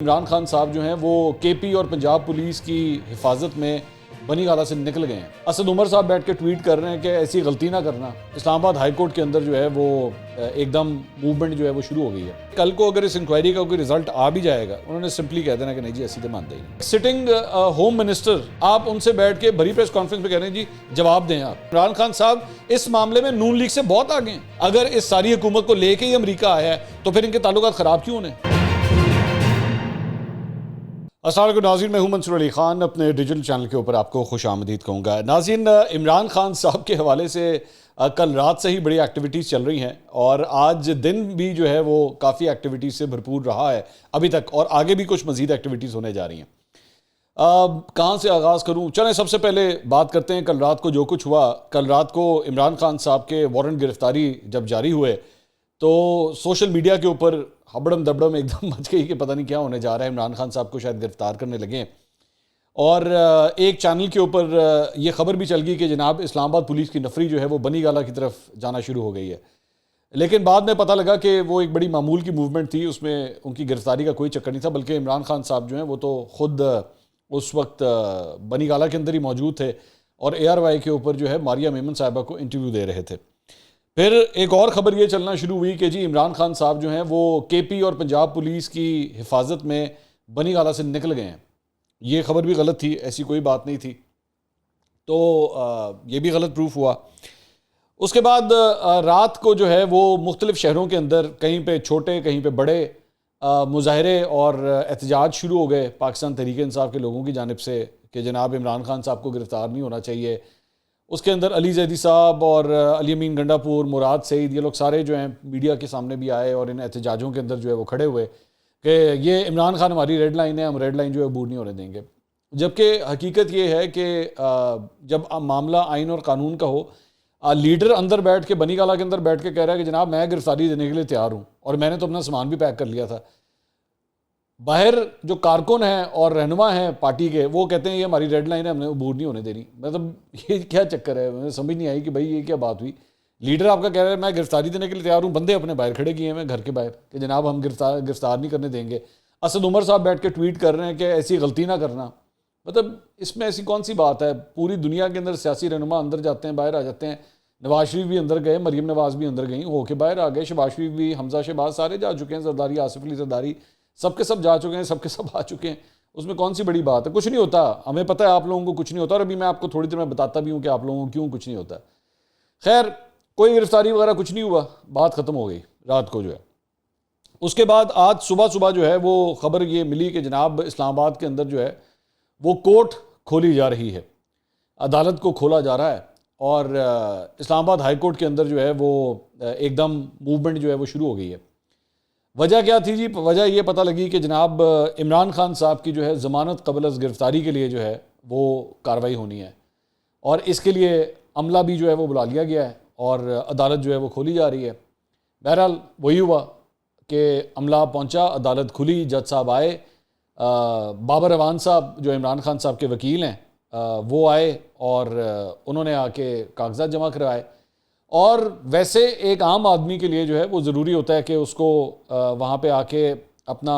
عمران خان صاحب جو ہیں وہ کے پی اور پنجاب پولیس کی حفاظت میں بنی گالہ سے نکل گئے ہیں۔ اسد عمر صاحب بیٹھ کے ٹویٹ کر رہے ہیں کہ ایسی غلطی نہ کرنا۔ اسلام آباد ہائی کورٹ کے اندر جو ہے وہ ایک دم موومنٹ جو ہے وہ شروع ہو گئی ہے۔ کل کو اگر اس انکوائری کا کوئی رزلٹ آ بھی جائے گا، انہوں نے سمپلی کہہ دینا کہ نہیں جی ایسی تو مانتے ہی نہیں۔ سٹنگ ہوم منسٹر، آپ ان سے بیٹھ کے بھری پریس کانفرنس میں کہہ رہے ہیں جی جواب دیں آپ۔ عمران خان صاحب اس معاملے میں نون لیگ سے بہت آگے ہیں۔ اگر اس ساری حکومت کو لے کے ہی امریکہ آیا ہے تو پھر ان کے تعلقات خراب کیوں ہونے؟ السلام علیکم ناظرین، میں ہوں منصور علی خان، اپنے ڈیجیٹل چینل کے اوپر آپ کو خوش آمدید کہوں گا۔ ناظرین، عمران خان صاحب کے حوالے سے کل رات سے ہی بڑی ایکٹیویٹیز چل رہی ہیں اور آج دن بھی جو ہے وہ کافی ایکٹیویٹیز سے بھرپور رہا ہے ابھی تک، اور آگے بھی کچھ مزید ایکٹیویٹیز ہونے جا رہی ہیں۔ کہاں سے آغاز کروں؟ چلیں سب سے پہلے بات کرتے ہیں کل رات کو جو کچھ ہوا۔ کل رات کو عمران خان صاحب کے وارنٹ گرفتاری جب جاری ہوئے تو سوشل میڈیا کے اوپر ہبڑم دبڑم ایک دم مچ گئی کہ پتہ نہیں کیا ہونے جا رہا ہے، عمران خان صاحب کو شاید گرفتار کرنے لگے ہیں۔ اور ایک چینل کے اوپر یہ خبر بھی چل گئی کہ جناب اسلام آباد پولیس کی نفری جو ہے وہ بنی گالہ کی طرف جانا شروع ہو گئی ہے، لیکن بعد میں پتہ لگا کہ وہ ایک بڑی معمول کی موومنٹ تھی، اس میں ان کی گرفتاری کا کوئی چکر نہیں تھا، بلکہ عمران خان صاحب جو ہیں وہ تو خود اس وقت بنی گالہ کے اندر ہی موجود تھے اور اے آر وائی کے اوپر جو ہے ماریہ میمن صاحبہ کو انٹرویو دے رہے تھے۔ پھر ایک اور خبر یہ چلنا شروع ہوئی کہ جی عمران خان صاحب جو ہیں وہ کے پی اور پنجاب پولیس کی حفاظت میں بنی گالہ سے نکل گئے ہیں۔ یہ خبر بھی غلط تھی، ایسی کوئی بات نہیں تھی، تو یہ بھی غلط پروف ہوا۔ اس کے بعد رات کو جو ہے وہ مختلف شہروں کے اندر کہیں پہ چھوٹے کہیں پہ بڑے مظاہرے اور احتجاج شروع ہو گئے پاکستان تحریک انصاف کے لوگوں کی جانب سے کہ جناب عمران خان صاحب کو گرفتار نہیں ہونا چاہیے۔ اس کے اندر علی زیدی صاحب اور علی امین گنڈا پور، مراد سعید، یہ لوگ سارے جو ہیں میڈیا کے سامنے بھی آئے اور ان احتجاجوں کے اندر جو ہے وہ کھڑے ہوئے کہ یہ عمران خان ہماری ریڈ لائن ہے، ہم ریڈ لائن جو ہے عبور نہیں ہونے دیں گے۔ جبکہ حقیقت یہ ہے کہ جب معاملہ آئین اور قانون کا ہو، لیڈر اندر بیٹھ کے بنی گالہ کے اندر بیٹھ کے کہہ رہا ہے کہ جناب میں گرفتاری دینے کے لیے تیار ہوں اور میں نے تو اپنا سامان بھی پیک کر لیا تھا۔ باہر جو کارکن ہیں اور رہنما ہیں پارٹی کے، وہ کہتے ہیں یہ ہماری ریڈ لائن ہے، ہم نے عبور نہیں ہونے دینی۔ مطلب یہ کیا چکر ہے؟ مجھے سمجھ نہیں آئی کہ بھائی یہ کیا بات ہوئی۔ لیڈر آپ کا کہہ رہا ہے میں گرفتاری دینے کے لیے تیار ہوں، بندے اپنے باہر کھڑے کیے ہیں گھر کے باہر کہ جناب ہم گرفتار نہیں کرنے دیں گے۔ اسد عمر صاحب بیٹھ کے ٹویٹ کر رہے ہیں کہ ایسی غلطی نہ کرنا۔ مطلب اس میں ایسی کون سی بات ہے؟ پوری دنیا کے اندر سیاسی رہنما اندر جاتے ہیں، باہر آ جاتے ہیں۔ نواز شریف بھی اندر گئے، مریم نواز بھی اندر گئیں، ہو کے باہر آ گئے، شہباز شریف بھی، حمزہ شہباز سارے جا چکے ہیں، زرداری، آصف علی زرداری، سب کے سب جا چکے ہیں، سب کے سب آ چکے ہیں۔ اس میں کون سی بڑی بات ہے؟ کچھ نہیں ہوتا، ہمیں پتہ ہے آپ لوگوں کو کچھ نہیں ہوتا، اور ابھی میں آپ کو تھوڑی دیر میں بتاتا بھی ہوں کہ آپ لوگوں کو کیوں کچھ نہیں ہوتا۔ خیر، کوئی گرفتاری وغیرہ کچھ نہیں ہوا، بات ختم ہو گئی رات کو جو ہے۔ اس کے بعد آج صبح جو ہے وہ خبر یہ ملی کہ جناب اسلام آباد کے اندر جو ہے وہ کورٹ کھولی جا رہی ہے، عدالت کو کھولا جا رہا ہے، اور اسلام آباد ہائی کورٹ کے اندر جو ہے وہ ایک دم موومنٹ جو ہے وہ شروع ہو گئی ہے۔ وجہ کیا تھی جی؟ وجہ یہ پتہ لگی کہ جناب عمران خان صاحب کی جو ہے ضمانت قبل از گرفتاری کے لیے جو ہے وہ کارروائی ہونی ہے، اور اس کے لیے عملہ بھی جو ہے وہ بلا لیا گیا ہے اور عدالت جو ہے وہ کھولی جا رہی ہے۔ بہرحال وہی ہوا کہ عملہ پہنچا، عدالت کھلی، جج صاحب آئے، بابر اعوان صاحب جو عمران خان صاحب کے وکیل ہیں وہ آئے اور انہوں نے آ کے کاغذات جمع کروائے۔ اور ویسے ایک عام آدمی کے لیے جو ہے وہ ضروری ہوتا ہے کہ اس کو وہاں پہ آ کے اپنا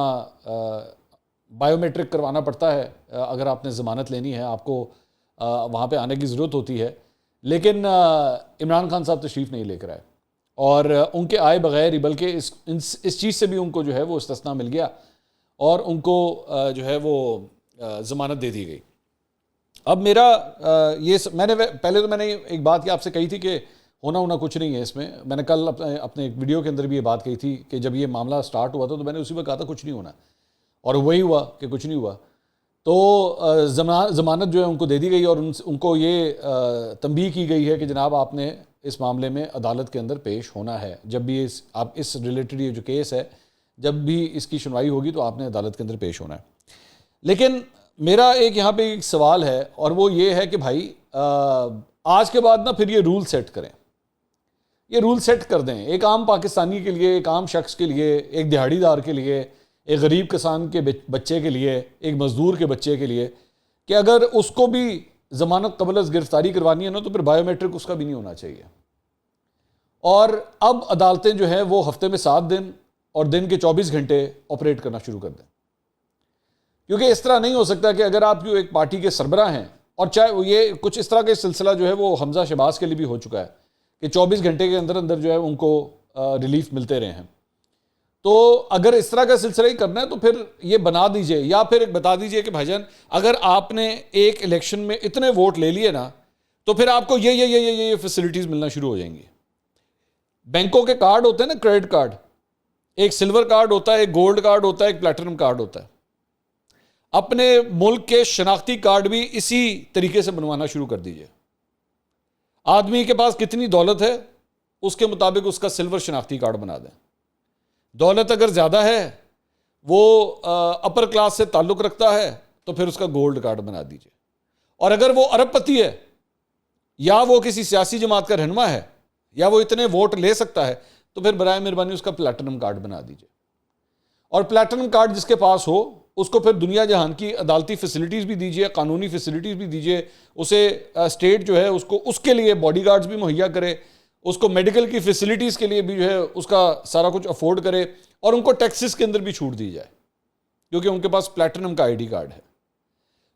بائیو میٹرک کروانا پڑتا ہے۔ اگر آپ نے ضمانت لینی ہے آپ کو وہاں پہ آنے کی ضرورت ہوتی ہے، لیکن عمران خان صاحب تشریف نہیں لے کر آئے، اور ان کے آئے بغیر ہی، بلکہ اس چیز سے بھی ان کو جو ہے وہ استثناء مل گیا اور ان کو جو ہے وہ ضمانت دے دی گئی۔ اب میرا پہلے تو میں نے ایک بات آپ سے کہی تھی کہ ہونا کچھ نہیں ہے اس میں۔ میں نے کل اپنے ایک ویڈیو کے اندر بھی یہ بات کہی تھی کہ جب یہ معاملہ سٹارٹ ہوا تھا تو میں نے اسی وقت کہا تھا کچھ نہیں ہونا، اور وہی ہوا کہ کچھ نہیں ہوا۔ تو ضمانت جو ہے ان کو دے دی گئی اور ان کو یہ تنبیہ کی گئی ہے کہ جناب آپ نے اس معاملے میں عدالت کے اندر پیش ہونا ہے، جب بھی آپ اس ریلیٹڈ یہ جو کیس ہے جب بھی اس کی سنوائی ہوگی تو آپ نے عدالت کے اندر پیش ہونا ہے۔ لیکن میرا ایک یہاں پہ ایک سوال ہے، اور وہ یہ ہے کہ بھائی آج کے بعد نا پھر یہ رول سیٹ کریں، یہ رول سیٹ کر دیں ایک عام پاکستانی کے لیے، ایک عام شخص کے لیے، ایک دہاڑی دار کے لیے، ایک غریب کسان کے بچے کے لیے، ایک مزدور کے بچے کے لیے، کہ اگر اس کو بھی ضمانت قبل از گرفتاری کروانی ہے نا تو پھر بائیو میٹرک اس کا بھی نہیں ہونا چاہیے۔ اور اب عدالتیں جو ہیں وہ ہفتے میں 7 دن اور دن کے 24 گھنٹے آپریٹ کرنا شروع کر دیں۔ کیونکہ اس طرح نہیں ہو سکتا کہ اگر آپ جو ایک پارٹی کے سربراہ ہیں، اور چاہے وہ یہ کچھ اس طرح کا سلسلہ جو ہے وہ حمزہ شہباز کے لیے بھی ہو چکا ہے کہ 24 گھنٹے کے اندر اندر جو ہے ان کو ریلیف ملتے رہے ہیں، تو اگر اس طرح کا سلسلہ ہی کرنا ہے تو پھر یہ بنا دیجئے، یا پھر بتا دیجئے کہ بھائی جان اگر آپ نے ایک الیکشن میں اتنے ووٹ لے لیے نا تو پھر آپ کو یہ فیسلٹیز ملنا شروع ہو جائیں گی۔ بینکوں کے کارڈ ہوتے ہیں نا، کریڈٹ کارڈ، ایک سلور کارڈ ہوتا ہے، ایک گولڈ کارڈ ہوتا ہے، ایک پلیٹینم کارڈ ہوتا ہے۔ اپنے ملک کے شناختی کارڈ بھی اسی طریقے سے بنوانا شروع کر دیجئے۔ آدمی کے پاس کتنی دولت ہے اس کے مطابق اس کا سلور شناختی کارڈ بنا دیں۔ دولت اگر زیادہ ہے، وہ اپر کلاس سے تعلق رکھتا ہے، تو پھر اس کا گولڈ کارڈ بنا دیجئے۔ اور اگر وہ ارب پتی ہے، یا وہ کسی سیاسی جماعت کا رہنما ہے، یا وہ اتنے ووٹ لے سکتا ہے، تو پھر برائے مہربانی اس کا پلیٹینم کارڈ بنا دیجئے۔ اور پلیٹینم کارڈ جس کے پاس ہو اس کو پھر دنیا جہان کی عدالتی فیسلٹیز بھی دیجئے، قانونی فیسلٹیز بھی دیجئے، اسے اسٹیٹ جو ہے اس کے لیے باڈی گارڈز بھی مہیا کرے، اس کو میڈیکل کی فیسلٹیز کے لیے بھی جو ہے اس کا سارا کچھ افورڈ کرے، اور ان کو ٹیکسز کے اندر بھی چھوٹ دی جائے کیونکہ ان کے پاس پلیٹینم کا آئی ڈی کارڈ ہے۔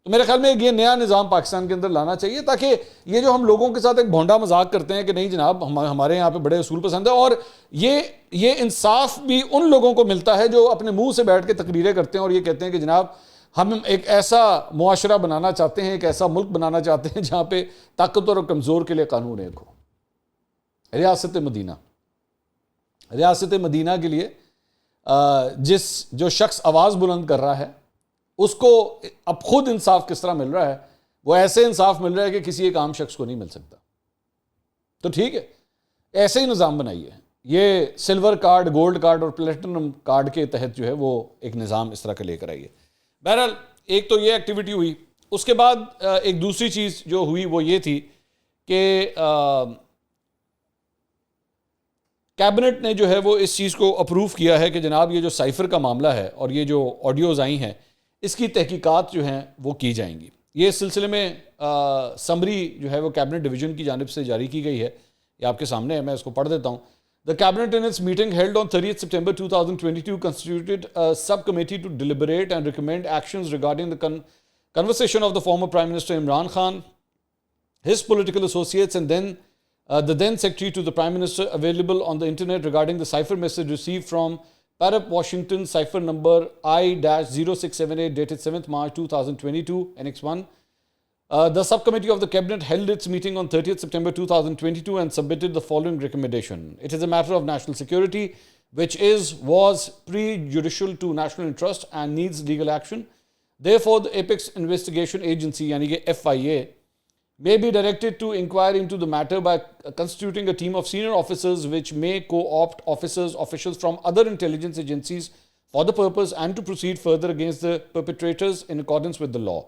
تو میرے خیال میں یہ نیا نظام پاکستان کے اندر لانا چاہیے، تاکہ یہ جو ہم لوگوں کے ساتھ ایک بھونڈا مذاق کرتے ہیں کہ نہیں جناب ہمارے یہاں پہ بڑے اصول پسند ہے، اور یہ انصاف بھی ان لوگوں کو ملتا ہے جو اپنے منہ سے بیٹھ کے تقریریں کرتے ہیں اور یہ کہتے ہیں کہ جناب ہم ایک ایسا معاشرہ بنانا چاہتے ہیں، ایک ایسا ملک بنانا چاہتے ہیں جہاں پہ طاقتور اور کمزور کے لیے قانون ایک ہو۔ ریاست مدینہ کے لیے جو شخص آواز بلند کر رہا ہے اس کو اب خود انصاف کس طرح مل رہا ہے، وہ ایسے انصاف مل رہا ہے کہ کسی ایک عام شخص کو نہیں مل سکتا۔ تو ٹھیک ہے، ایسے ہی نظام بنائیے، یہ سلور کارڈ، گولڈ کارڈ اور پلیٹینم کارڈ کے تحت جو ہے وہ ایک نظام اس طرح کا لے کر آئیے۔ بہرحال ایک تو یہ ایکٹیویٹی ہوئی، اس کے بعد ایک دوسری چیز جو ہوئی وہ یہ تھی کہ کیبنٹ نے جو ہے وہ اس چیز کو اپروو کیا ہے کہ جناب یہ جو سائفر کا معاملہ ہے اور یہ جو آڈیوز آئی ہیں اس کی تحقیقات جو ہیں وہ کی جائیں گی۔ یہ اس سلسلے میں سمری جو ہے وہ کیبنٹ ڈویژن کی جانب سے جاری کی گئی ہے، یہ آپ کے سامنے ہے، میں اس کو پڑھ دیتا ہوں۔ The cabinet in its meeting held on 30th September 2022 constituted a subcommittee to deliberate and recommend actions regarding the conversation of the former Prime Minister Imran Khan, his political associates, and then the then Secretary to the Prime Minister available on the internet regarding the cipher message received from Parup, Washington, cipher number I-0678 dated 7th March 2022, Annex 1. The subcommittee of the cabinet held its meeting on 30th September 2022 and submitted the following recommendation. It is a matter of national security which was prejudicial to national interest and needs legal action. Therefore, the Apex Investigation Agency yani ki FIA may be directed to inquire into the matter by constituting a team of senior officers which may co-opt officials from other intelligence agencies for the purpose and to proceed further against the perpetrators in accordance with the law.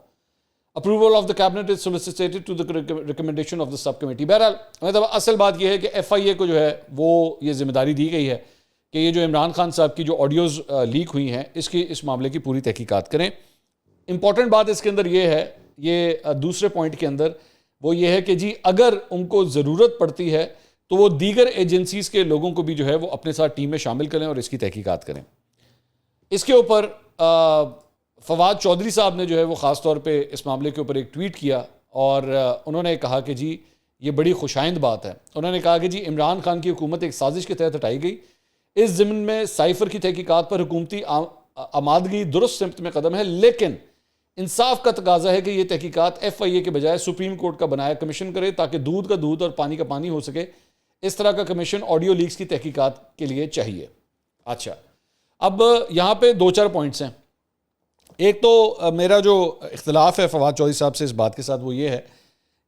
Approval of the cabinet is solicited to the recommendation of the subcommittee. بہرحال مطلب اصل بات یہ ہے کہ F آئی اے کو جو ہے وہ یہ ذمہ داری دی گئی ہے کہ یہ جو عمران خان صاحب کی جو آڈیوز لیک ہوئی ہیں اس معاملے کی پوری تحقیقات کریں۔ امپورٹنٹ بات اس کے اندر یہ ہے، یہ دوسرے پوائنٹ کے اندر وہ یہ ہے کہ جی اگر ان کو ضرورت پڑتی ہے تو وہ دیگر ایجنسیز کے لوگوں کو بھی جو ہے وہ اپنے ساتھ ٹیم میں شامل کریں اور اس کی تحقیقات کریں۔ اس کے اوپر فواد چودھری صاحب نے جو ہے وہ خاص طور پہ اس معاملے کے اوپر ایک ٹویٹ کیا اور انہوں نے کہا کہ جی یہ بڑی خوشائند بات ہے۔ انہوں نے کہا کہ جی عمران خان کی حکومت ایک سازش کے تحت ہٹائی گئی، اس ضمن میں سائفر کی تحقیقات پر حکومتی آمادگی درست سمت میں قدم ہے، لیکن انصاف کا تقاضا ہے کہ یہ تحقیقات ایف آئی اے کے بجائے سپریم کورٹ کا بنایا کمیشن کرے تاکہ دودھ کا دودھ اور پانی کا پانی ہو سکے۔ اس طرح کا کمیشن آڈیو لیکس کی تحقیقات کے لیے چاہیے۔ اچھا، اب یہاں پہ دو چار پوائنٹس ہیں۔ ایک تو میرا جو اختلاف ہے فواد چودھری صاحب سے اس بات کے ساتھ وہ یہ ہے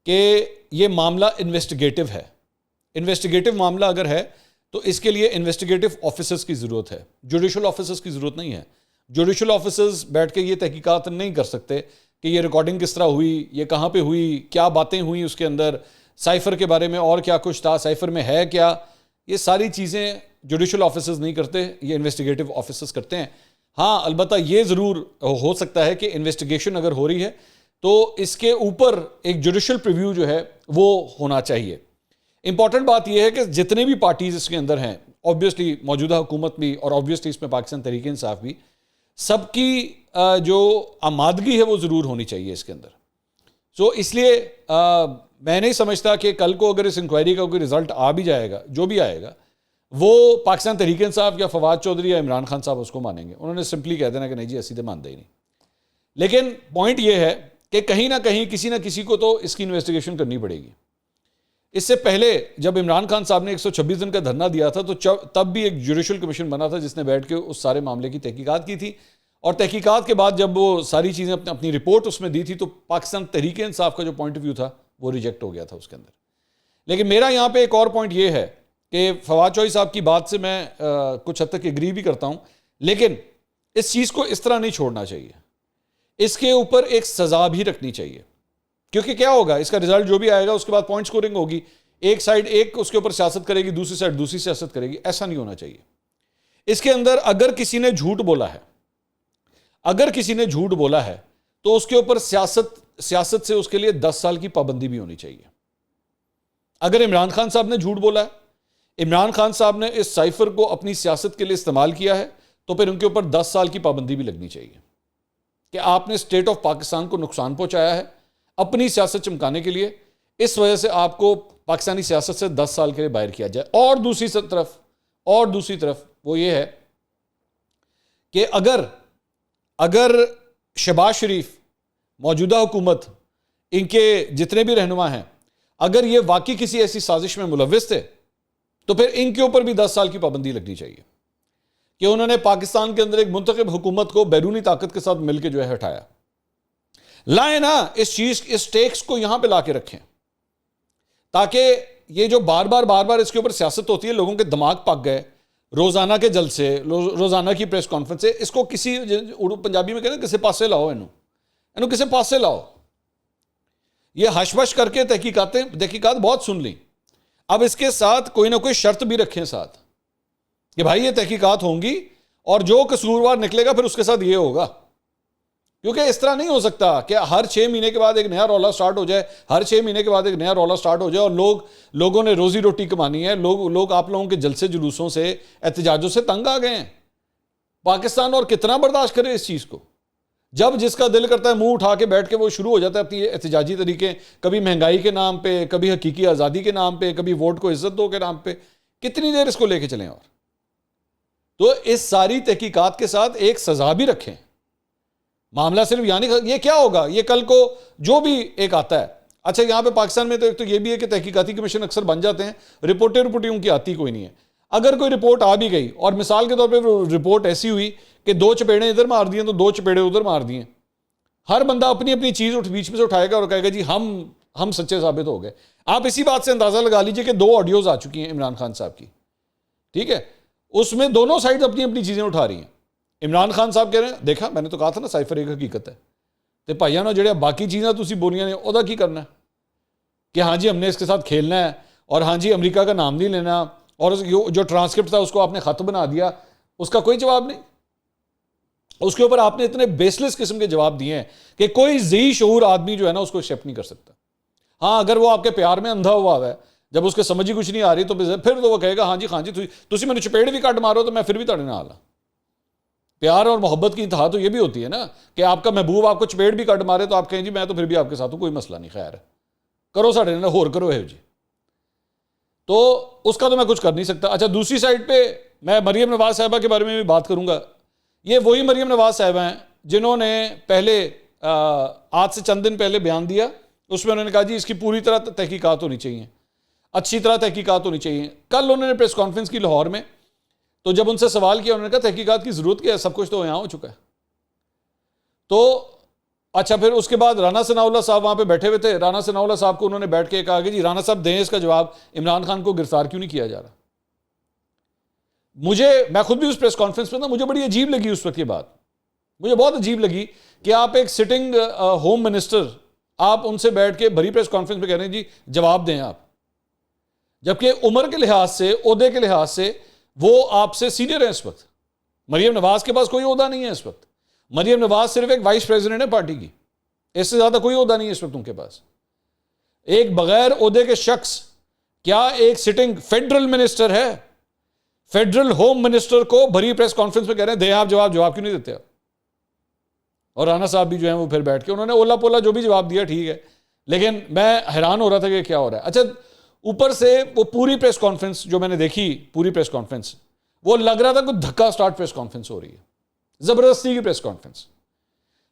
کہ یہ معاملہ انویسٹیگیٹو ہے۔ انویسٹیگیٹو معاملہ اگر ہے تو اس کے لیے انویسٹیگیٹو آفیسرز کی ضرورت ہے، جوڈیشل آفیسرز کی ضرورت نہیں ہے۔ جوڈیشل آفیسرز بیٹھ کے یہ تحقیقات نہیں کر سکتے کہ یہ ریکارڈنگ کس طرح ہوئی، یہ کہاں پہ ہوئی، کیا باتیں ہوئیں اس کے اندر، سائفر کے بارے میں اور کیا کچھ تھا، سائفر میں ہے کیا، یہ ساری چیزیں جوڈیشل آفیسرز نہیں کرتے، یہ انویسٹیگیٹو آفیسرز کرتے ہیں۔ ہاں البتہ یہ ضرور ہو سکتا ہے کہ انویسٹیگیشن اگر ہو رہی ہے تو اس کے اوپر ایک جوڈیشل پریویو جو ہے وہ ہونا چاہیے۔ امپورٹنٹ بات یہ ہے کہ جتنے بھی پارٹیز اس کے اندر ہیں، آبویسلی موجودہ حکومت بھی اور آبویسلی اس میں پاکستان تحریک انصاف بھی، سب کی جو آمادگی ہے وہ ضرور ہونی چاہیے اس کے اندر. سو اس لیے میں نہیں سمجھتا کہ کل کو اگر اس انکوائری کا کوئی رزلٹ آ بھی جائے گا, جو بھی آئے گا, وہ پاکستان تحریک انصاف یا فواد چودھری یا عمران خان صاحب اس کو مانیں گے. انہوں نے سمپلی کہہ دینا کہ نہیں جی اسی تو مانتے ہی نہیں. لیکن پوائنٹ یہ ہے کہ کہیں نہ کہیں کسی نہ کسی کو تو اس کی انویسٹیگیشن کرنی پڑے گی. اس سے پہلے جب عمران خان صاحب نے 126 دن کا دھرنا دیا تھا تو تب بھی ایک جوڈیشل کمیشن بنا تھا جس نے بیٹھ کے اس سارے معاملے کی تحقیقات کی تھی, اور تحقیقات کے بعد جب وہ ساری چیزیں اپنی رپورٹ اس میں دی تھی تو پاکستان تحریک انصاف کا جو پوائنٹ آف ویو تھا وہ ریجیکٹ ہو گیا تھا اس کے اندر. لیکن میرا یہاں پہ ایک اور پوائنٹ یہ ہے کہ فواد چوہدری صاحب کی بات سے میں کچھ حد تک ایگری بھی کرتا ہوں, لیکن اس چیز کو اس طرح نہیں چھوڑنا چاہیے. اس کے اوپر ایک سزا بھی رکھنی چاہیے, کیونکہ کیا ہوگا اس کا رزلٹ جو بھی آئے گا اس کے بعد پوائنٹ سکورنگ ہوگی, ایک سائڈ ایک اس کے اوپر سیاست کرے گی, دوسری سائڈ دوسری سیاست کرے گی. ایسا نہیں ہونا چاہیے. اس کے اندر اگر کسی نے جھوٹ بولا ہے تو اس کے اوپر سیاست سے اس کے لیے 10 سال کی پابندی بھی ہونی چاہیے. اگر عمران خان صاحب نے جھوٹ بولا ہے, عمران خان صاحب نے اس سائفر کو اپنی سیاست کے لیے استعمال کیا ہے, تو پھر ان کے اوپر 10 سال کی پابندی بھی لگنی چاہیے کہ آپ نے اسٹیٹ آف پاکستان کو نقصان پہنچایا ہے اپنی سیاست چمکانے کے لیے, اس وجہ سے آپ کو پاکستانی سیاست سے 10 سال کے لیے باہر کیا جائے. اور دوسری طرف وہ یہ ہے کہ اگر شہباز شریف, موجودہ حکومت, ان کے جتنے بھی رہنما ہیں, اگر یہ واقعی کسی ایسی سازش میں ملوث تھے تو پھر ان کے اوپر بھی 10 سال کی پابندی لگنی چاہیے کہ انہوں نے پاکستان کے اندر ایک منتخب حکومت کو بیرونی طاقت کے ساتھ مل کے جو ہے ہٹایا. لائیں نا اس ٹیکس کو یہاں پہ لا کے رکھیں, تاکہ یہ جو بار بار اس کے اوپر سیاست ہوتی ہے, لوگوں کے دماغ پک گئے, روزانہ کے جلسے, روزانہ کی پریس کانفرنس سے, اس کو کسی اردو پنجابی میں کہتے ہیں کسی پاسے لاؤ, انہوں کسی پاسے لاؤ. یہ ہش بش کر کے تحقیقات بہت سن لی. اب اس کے ساتھ کوئی نہ کوئی شرط بھی رکھیں ساتھ کہ بھائی یہ تحقیقات ہوں گی اور جو قصوروار نکلے گا پھر اس کے ساتھ یہ ہوگا. کیونکہ اس طرح نہیں ہو سکتا کہ ہر 6 مہینے کے بعد ایک نیا رولا سٹارٹ ہو جائے, اور لوگوں نے روزی روٹی کمانی ہے, لوگ آپ لوگوں کے جلسے جلوسوں سے, احتجاجوں سے تنگ آ گئے ہیں. پاکستان اور کتنا برداشت کرے اس چیز کو؟ جب جس کا دل کرتا ہے منہ اٹھا کے بیٹھ کے وہ شروع ہو جاتا ہے اپنی احتجاجی طریقے, کبھی مہنگائی کے نام پہ, کبھی حقیقی آزادی کے نام پہ, کبھی ووٹ کو عزت دو کے نام پہ. کتنی دیر اس کو لے کے چلیں؟ اور تو اس ساری تحقیقات کے ساتھ ایک سزا بھی رکھیں. معاملہ صرف یعنی یہ کیا ہوگا, یہ کل کو جو بھی ایک آتا ہے. اچھا یہاں پہ پاکستان میں تو ایک تو یہ بھی ہے کہ تحقیقاتی کمیشن اکثر بن جاتے ہیں, رپورٹیں ان کی آتی کوئی نہیں ہے. اگر کوئی رپورٹ آ بھی گئی اور مثال کے طور پہ رپورٹ ایسی ہوئی کہ 2 چپیڑیں ادھر مار دی ہیں تو 2 چپیڑیں ادھر مار دی ہیں, ہر بندہ اپنی چیز بیچ میں سے اٹھائے گا اور کہے گا جی ہم سچے ثابت ہو گئے. آپ اسی بات سے اندازہ لگا لیجئے کہ 2 آڈیوز آ چکی ہیں عمران خان صاحب کی, ٹھیک ہے, اس میں دونوں سائڈ اپنی چیزیں اٹھا رہی ہیں. عمران خان صاحب کہہ رہے ہیں دیکھا میں نے تو کہا تھا نا سائفر ایک حقیقت ہے, تے بھائیاں نو جڑے باقی چیزاں تسی بولیاں نے اودا کی کرنا ہے کہ ہاں جی ہم نے اس کے ساتھ کھیلنا ہے, اور ہاں جی امریکہ کا نام نہیں لینا, اور جو ٹرانسکرپٹ تھا اس کو آپ نے خط بنا دیا, اس کا کوئی جواب نہیں. اس کے اوپر آپ نے اتنے بیس لیس قسم کے جواب دیے ہیں کہ کوئی ذی شعور آدمی جو ہے نا اس کو ایکسیپٹ نہیں کر سکتا. ہاں اگر وہ آپ کے پیار میں اندھا ہوا ہے, جب اس کے سمجھ ہی کچھ نہیں آ رہی تو پھر تو وہ کہے گا ہاں جی تسی میں نے چپیڑ بھی کٹ مارو تو میں پھر بھی تڑے نہ آلا. پیار اور محبت کی انتہا تو یہ بھی ہوتی ہے نا کہ آپ کا محبوب آپ کو چپیڑ بھی کٹ مارے تو آپ کہیں جی میں تو پھر بھی آپ کے ساتھ ہوں, کوئی مسئلہ نہیں, خیر ہے, کرو ساڑھے نا ہور کرو ہے جی. تو اس کا تو میں کچھ کر نہیں سکتا. اچھا دوسری سائڈ پہ میں مریم نواز صاحبہ کے بارے میں بھی بات کروں گا. یہ وہی مریم نواز صاحبہ ہیں جنہوں نے پہلے آج سے چند دن پہلے بیان دیا, اس میں انہوں نے کہا جی اس کی پوری طرح تحقیقات ہونی چاہیے, اچھی طرح تحقیقات ہونی چاہیے. کل انہوں نے پریس کانفرنس کی لاہور میں, تو جب ان سے سوال کیا انہوں نے کہا تحقیقات کی ضرورت کیا ہے, سب کچھ تو یہاں ہو چکا ہے. تو اچھا پھر اس کے بعد رانا ثناء اللہ صاحب وہاں پہ بیٹھے ہوئے تھے, رانا ثناء اللہ صاحب کو انہوں نے بیٹھ کے کہا کہ جی رانا صاحب دیں اس کا جواب, عمران خان کو گرفتار کیوں نہیں کیا جا رہا. میں خود بھی اس پریس کانفرنس میں تھا, مجھے بڑی عجیب لگی اس وقت یہ بات, مجھے بہت عجیب لگی کہ آپ ایک سٹنگ ہوم منسٹر, آپ ان سے بیٹھ کے بھری پریس کانفرنس میں کہہ رہے ہیں جی جواب دیں آپ, جبکہ عمر کے لحاظ سے, عہدے کے لحاظ سے وہ آپ سے سینئر ہیں اس وقت. مریم نواز کے پاس کوئی عہدہ نہیں ہے اس وقت, مریم نواز صرف ایک وائس پریزیڈنٹ ہے پارٹی کی, اس سے زیادہ کوئی عہدہ نہیں ہے اس وقت ان کے پاس. ایک بغیر عہدے کے شخص کیا ایک سٹنگ فیڈرل منسٹر ہے, فیڈرل ہوم منسٹر کو بھری پریس کانفرنس میں کہہ رہے ہیں دیں آپ جواب کیوں نہیں دیتے آپ؟ اور رانا صاحب بھی جو ہیں وہ پھر بیٹھ کے انہوں نے اولا پولا جو بھی جواب دیا ٹھیک ہے، لیکن میں حیران ہو رہا تھا کہ کیا ہو رہا ہے. اچھا اوپر سے وہ پوری پریس کانفرنس جو میں نے دیکھی، پوری پریس کانفرنس وہ لگ رہا تھا کوئی دھکا سٹارٹ پریس کانفرنس ہو رہی ہے، زبردستی کی press conference.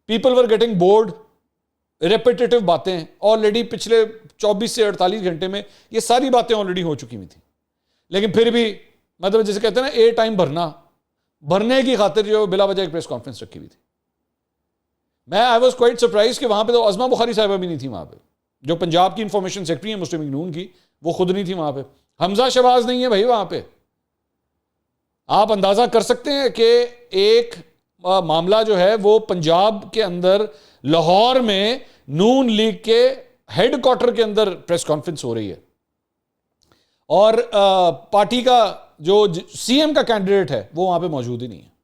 People were getting bored, ریپیٹیٹو باتیں آلریڈی پچھلے 24 سے 48 گھنٹے میں یہ ساری باتیں آلریڈی ہو چکی ہوئی تھیں، لیکن پھر بھی مطلب جسے کہتے ہیں نا اے ٹائم بھرنے کی خاطر جو بلا وجہ ایک پریس کانفرنس رکھی ہوئی تھی. میں آئی واز کوائٹ سرپرائز کہ وہاں پہ تو عظمہ بخاری صاحبہ بھی نہیں تھی وہاں پہ، جو پنجاب کی انفارمیشن سیکرٹری ہیں مسلم لیگ نون کی، وہ خود نہیں تھی وہاں پہ. حمزہ شہباز نہیں ہے بھائی وہاں پہ. آپ اندازہ کر سکتے ہیں کہ ایک معاملہ جو ہے وہ پنجاب کے اندر لاہور میں نون لیگ کے ہیڈ کوارٹر کے اندر پریس کانفرنس ہو رہی ہے، اور پارٹی کا جو سی ایم کا کینڈیڈیٹ ہے وہ وہاں پہ موجود ہی نہیں ہے.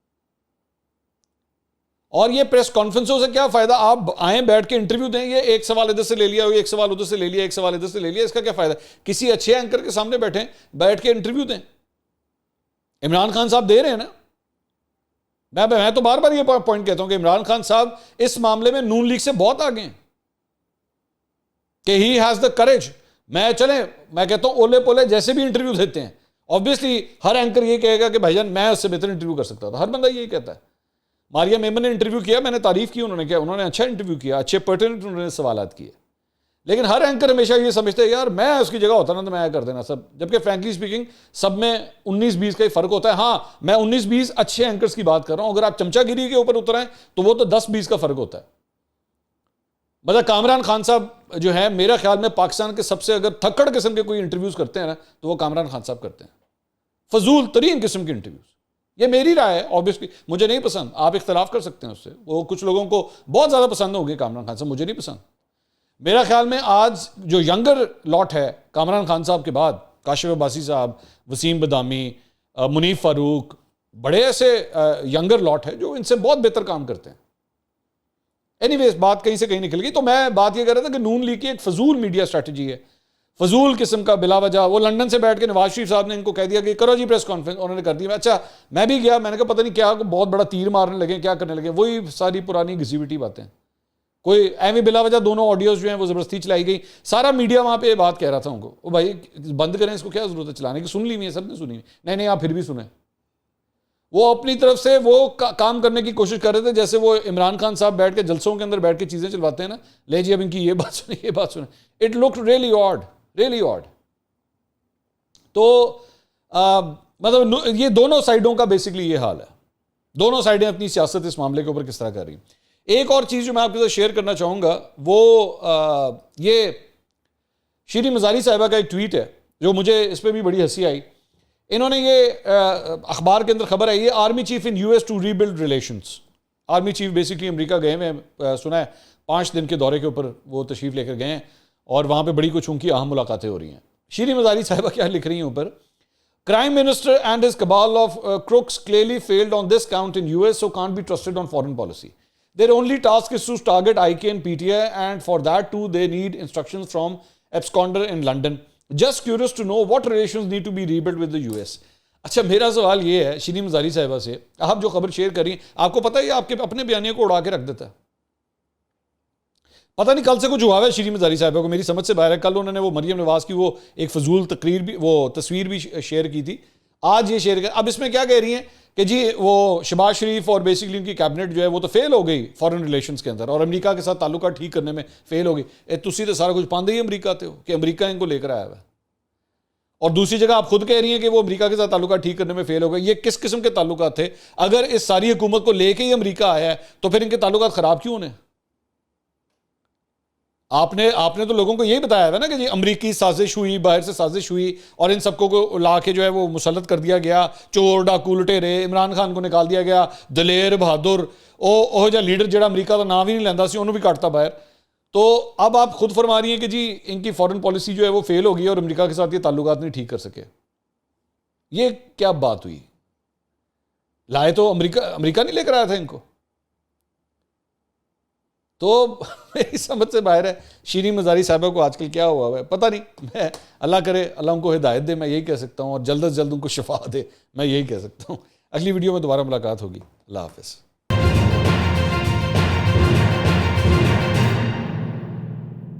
اور یہ پریس کانفرنسوں سے کیا فائدہ؟ آپ آئیں بیٹھ کے انٹرویو دیں گے، ایک سوال ادھر سے لے لیا، ایک سوال ادھر سے لے لیا، ایک سوال ادھر سے لے لیا، اس کا کیا فائدہ؟ کسی اچھے اینکر کے سامنے بیٹھیں، بیٹھ کے انٹرویو دیں. عمران خان صاحب دے رہے ہیں نا. میں تو بار بار یہ پوائنٹ کہتا ہوں کہ عمران خان صاحب اس معاملے میں نون لیگ سے بہت آگے ہیں کہ ہی ہیز دا کریج. میں کہتا ہوں اولے پولے جیسے بھی انٹرویو دیتے ہیں، obviously ہر اینکر یہ کہے گا کہ بھائی جان میں اس سے بہتر انٹرویو کر سکتا تھا، ہر بندہ یہی کہتا ہے. ماریا میمن نے انٹرویو کیا، میں نے تعریف کی، انہوں نے اچھا انٹرویو کیا، اچھے پرٹیننٹ انہوں نے سوالات کیے. لیکن ہر اینکر ہمیشہ یہ سمجھتے ہیں یار میں اس کی جگہ ہوتا نا تو میں کر دینا سب، جبکہ فرینکلی اسپیکنگ سب میں 19-20 کا ہی فرق ہوتا ہے. ہاں میں 19-20 اچھے اینکرز کی بات کر رہا ہوں، اگر آپ چمچا گیری کے اوپر اترائیں تو وہ تو 10-20 کا فرق ہوتا ہے. مطلب کامران خان صاحب جو ہے میرا خیال میں پاکستان کے سب سے اگر تھکڑ قسم کے کوئی انٹرویوز کرتے ہیں نا تو وہ کامران خان صاحب کرتے ہیں، فضول ترین قسم کے انٹرویوز. یہ میری رائے ہے، obviously مجھے نہیں پسند، آپ اختلاف کر سکتے ہیں اس سے، وہ کچھ لوگوں کو بہت زیادہ پسند ہوگی کامران خان صاحب، مجھے نہیں پسند. میرا خیال میں آج جو ینگر لاٹ ہے کامران خان صاحب کے بعد، کاشف عباسی صاحب، وسیم بدامی، منیف فاروق، بڑے ایسے ینگر لاٹ ہے جو ان سے بہت بہتر کام کرتے ہیں. اینی ویز بات کہیں سے کہیں نکل گئی. تو میں بات یہ کر رہا تھا کہ نون لیگ کی ایک فضول میڈیا اسٹریٹجی ہے، فضول قسم کا بلا وجہ. وہ لندن سے بیٹھ کے نواز شریف صاحب نے ان کو کہہ دیا کہ کرو جی پریس کانفرنس، انہوں نے کر دی. اچھا میں بھی گیا، میں نے کہا پتہ نہیں کیا بہت بڑا تیر مارنے لگے، کیا کرنے لگے، وہی ساری پرانی گھسیوٹی باتیں. کوئی ایویں بلا وجہ دونوں آڈیوز جو ہیں وہ زبردستی چلائی گئی. سارا میڈیا وہاں پہ یہ بات کہہ رہا تھا ان کو، وہ بھائی بند کریں اس کو، کیا ضرورت ہے چلانے کی، سن لی ہوئی ہے سب نے سنی ہوئی. نہیں آپ پھر بھی سنیں. وہ اپنی طرف سے وہ کام کرنے کی کوشش کر رہے تھے جیسے وہ عمران خان صاحب بیٹھ کے جلسوں کے اندر بیٹھ کے چیزیں چلواتے ہیں نا، لے جی اب ان کی یہ بات سنیں، یہ بات سنیں. It look really odd. تو مطلب یہ دونوں سائڈوں کا بیسکلی یہ حال ہے، دونوں سائڈیں اپنی سیاست اس معاملے کے اوپر کس طرح کر رہی ہیں. ایک اور چیز جو میں آپ کے ساتھ شیئر کرنا چاہوں گا وہ یہ شیریں مزاری صاحبہ کا ایک ٹویٹ ہے جو مجھے اس پہ بھی بڑی ہنسی آئی. انہوں نے یہ اخبار کے اندر خبر ہے، یہ army chief in US to rebuild relations. Army chief basically امریکہ گئے ہیں، سنا ہے 5 دن کے دورے کے اوپر وہ تشریف لے کر گئے ہیں، اور وہاں پہ بڑی کچھ ان کی اہم ملاقاتیں ہو رہی ہیں. شیریں مزاری صاحبہ کیا لکھ رہی ہیں اوپر، Prime Minister and his cabal of crooks clearly failed on this count in US, so can't be trusted on foreign policy. Their only task is to target IK and PTI, and for that too they need instructions from absconder in London. Just curious to know what relations need to be rebuilt with the US. اچھا میرا سوال یہ ہے شیریں مزاری صاحبہ سے، آپ جو خبر شیئر کر رہی ہیں، آپ کو پتہ ہے یہ آپ کے اپنے بیانیے کو اڑا کے رکھ دیتا ہے. پتہ نہیں کل سے کچھ ہوا ہے شیریں مزاری صاحبہ کو، میری سمجھ سے باہر ہے. کل انہوں نے وہ مریم نواز کی وہ ایک فضول تقریر بھی، وہ تصویر بھی شیئر کی تھی، آج یہ شیئر کر. اب اس میں کیا کہہ رہی ہیں کہ جی وہ شہباز شریف اور بیسکلی ان کی کیبنٹ جو ہے وہ تو فیل ہو گئی فارن ریلیشنز کے اندر، اور امریکہ کے ساتھ تعلقات ٹھیک کرنے میں فیل ہو گئی. تسی تو سارا کچھ پاندے ہی امریکہ تے ہو کہ امریکہ ان کو لے کر آیا ہوا ہے، اور دوسری جگہ آپ خود کہہ رہی ہیں کہ وہ امریکہ کے ساتھ تعلقات ٹھیک کرنے میں فیل ہو گئے. یہ کس قسم کے تعلقات تھے؟ اگر اس ساری حکومت کو لے کے ہی امریکہ آیا ہے تو پھر ان کے تعلقات خراب کیوں ہونے؟ آپ نے تو لوگوں کو یہی بتایا ہے نا کہ جی امریکی سازش ہوئی، باہر سے سازش ہوئی، اور ان سب کو لا کے جو ہے وہ مسلط کر دیا گیا، چور ڈاکو لٹیرے. عمران خان کو نکال دیا گیا، دلیر بہادر وہ جا لیڈر جڑا امریکہ کا نام ہی نہیں لینا سی انہوں بھی کاٹتا باہر. تو اب آپ خود فرما رہی ہیں کہ جی ان کی فارن پالیسی جو ہے وہ فیل ہو گئی اور امریکہ کے ساتھ یہ تعلقات نہیں ٹھیک کر سکے. یہ کیا بات ہوئی؟ لائے تو امریکہ نہیں لے کر آیا تھا ان کو. تو میری سمجھ سے باہر ہے شیریں مزاری صاحبہ کو آج کل کیا ہوا ہے پتہ نہیں. میں اللہ کرے اللہ ان کو ہدایت دے، میں یہی کہہ سکتا ہوں، اور جلد از جلد ان کو شفا دے، میں یہی کہہ سکتا ہوں. اگلی ویڈیو میں دوبارہ ملاقات ہوگی. اللہ حافظ.